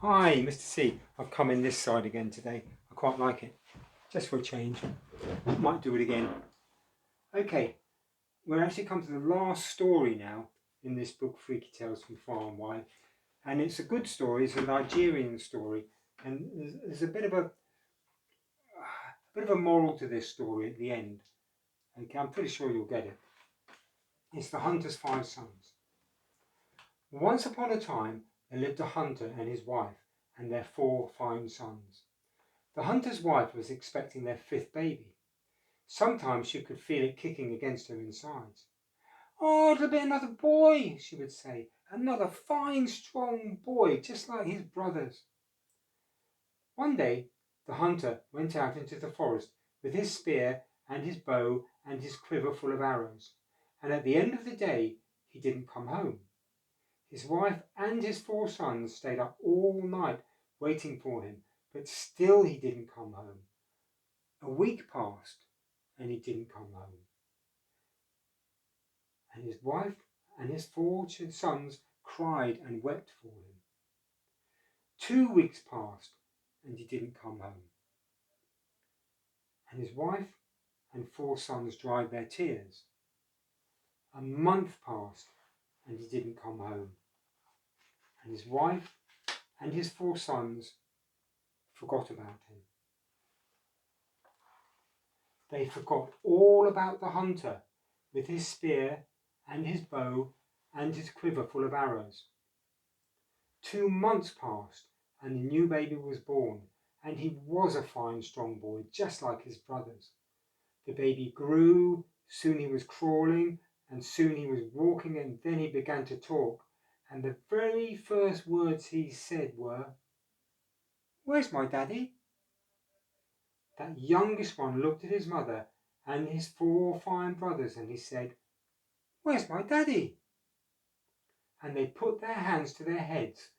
Hi, Mr. C. I've come in this side again today. I quite like it. Just for a change. Might do it again. Okay, we're actually come to the last story now in this book, Freaky Tales from Far and Wide. And it's a good story. It's a Nigerian story. And there's a bit of a moral to this story at the end. Okay, I'm pretty sure you'll get it. It's the hunter's 5 sons. Once upon a time, there lived a hunter and his wife and their 4 fine sons. The hunter's wife was expecting their 5th baby. Sometimes she could feel it kicking against her insides. "Oh, it'll be another boy," she would say. "Another fine, strong boy, just like his brothers." One day, the hunter went out into the forest with his spear and his bow and his quiver full of arrows. And at the end of the day, he didn't come home. His wife and his 4 sons stayed up all night waiting for him, but still he didn't come home. A week passed, and he didn't come home. And his wife and his 4 sons cried and wept for him. 2 weeks passed, and he didn't come home. And his wife and 4 sons dried their tears. A month passed, and he didn't come home. And his wife and his 4 sons forgot about him. They forgot all about the hunter with his spear and his bow and his quiver full of arrows. 2 months passed, and the new baby was born, and he was a fine strong boy, just like his brothers. The baby grew, soon he was crawling, and soon he was walking, and then he began to talk. And the very first words he said were, "Where's my daddy?" That youngest one looked at his mother and his 4 fine brothers, and he said, "Where's my daddy?" And they put their hands to their heads.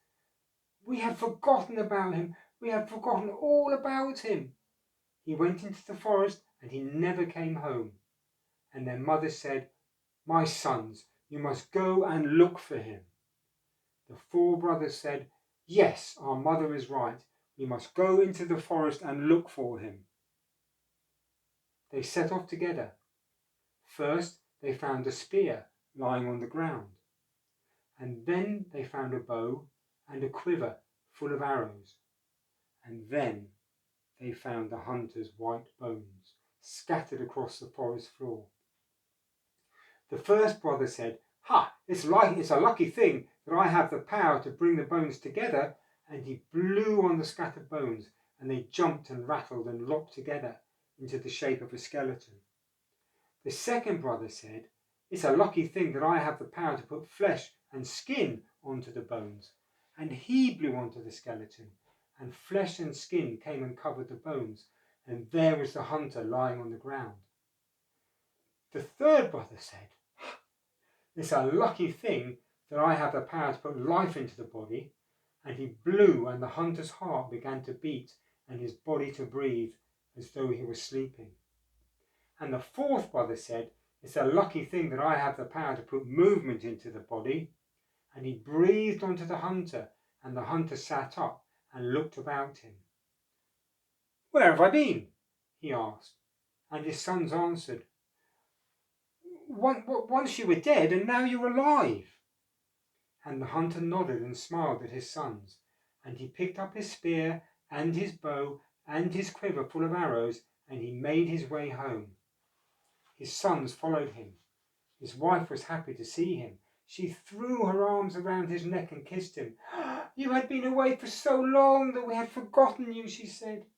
"We have forgotten about him. We have forgotten all about him. He went into the forest and he never came home." And their mother said, "My sons, you must go and look for him." The 4 brothers said, "Yes, our mother is right. We must go into the forest and look for him." They set off together. First, they found a spear lying on the ground, and then they found a bow and a quiver full of arrows, and then they found the hunter's white bones scattered across the forest floor. The first brother said, "Ha! It's a lucky thing that I have the power to bring the bones together," and he blew on the scattered bones, and they jumped and rattled and locked together into the shape of a skeleton. The second brother said, "It's a lucky thing that I have the power to put flesh and skin onto the bones," and he blew onto the skeleton, and flesh and skin came and covered the bones, and there was the hunter lying on the ground. The third brother said, "It's a lucky thing that I have the power to put life into the body," and he blew, and the hunter's heart began to beat and his body to breathe as though he was sleeping. And the fourth brother said, "It's a lucky thing that I have the power to put movement into the body," and he breathed onto the hunter, and the hunter sat up and looked about him. "Where have I been?" he asked, and his sons answered, "Once you were dead, and now you're alive." And the hunter nodded and smiled at his sons, and he picked up his spear and his bow and his quiver full of arrows, and he made his way home. His sons followed him. His wife was happy to see him. She threw her arms around his neck and kissed him. "You had been away for so long that we had forgotten you," she said.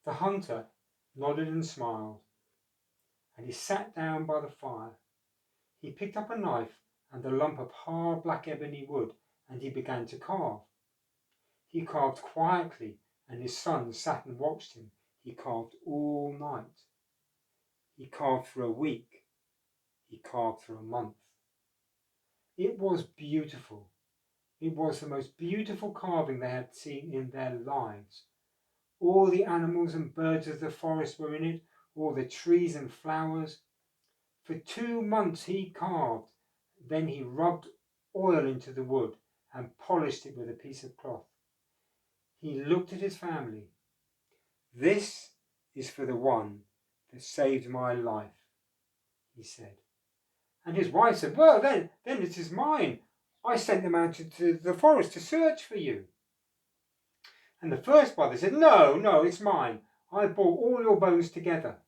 The hunter nodded and smiled, and he sat down by the fire. He picked up a knife and a lump of hard black ebony wood, and he began to carve. He carved quietly, and his sons sat and watched him. He carved all night. He carved for a week. He carved for a month. It was beautiful. It was the most beautiful carving they had seen in their lives. All the animals and birds of the forest were in it, all the trees and flowers. For 2 months he carved. Then he rubbed oil into the wood, and polished it with a piece of cloth. He looked at his family. "This is for the one that saved my life," he said. And his wife said, "Well, then it is mine. I sent them out to the forest to search for you." And the first brother said, No, it's mine. I brought all your bones together."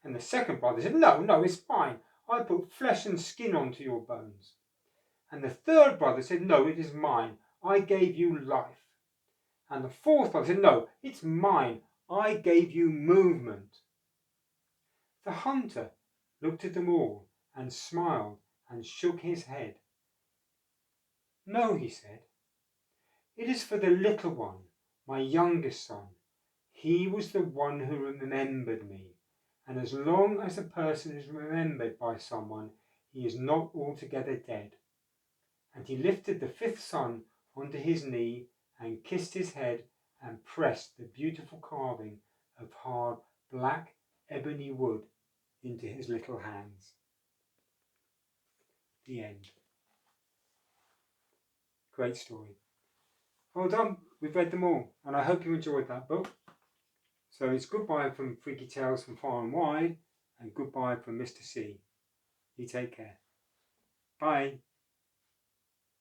And the second brother said, No, it's mine. I put flesh and skin onto your bones." And the third brother said, "No, it is mine. I gave you life." And the fourth brother said, "No, it's mine. I gave you movement." The hunter looked at them all and smiled and shook his head. "No," he said, "it is for the little one, my youngest son. He was the one who remembered me, and as long as a person is remembered by someone, he is not altogether dead." And he lifted the fifth son onto his knee and kissed his head and pressed the beautiful carving of hard black ebony wood into his little hands. The end. Great story. Well done, we've read them all, and I hope you enjoyed that book. So it's goodbye from Freaky Tales from Far and Wide, and goodbye from Mr. C. You take care. Bye.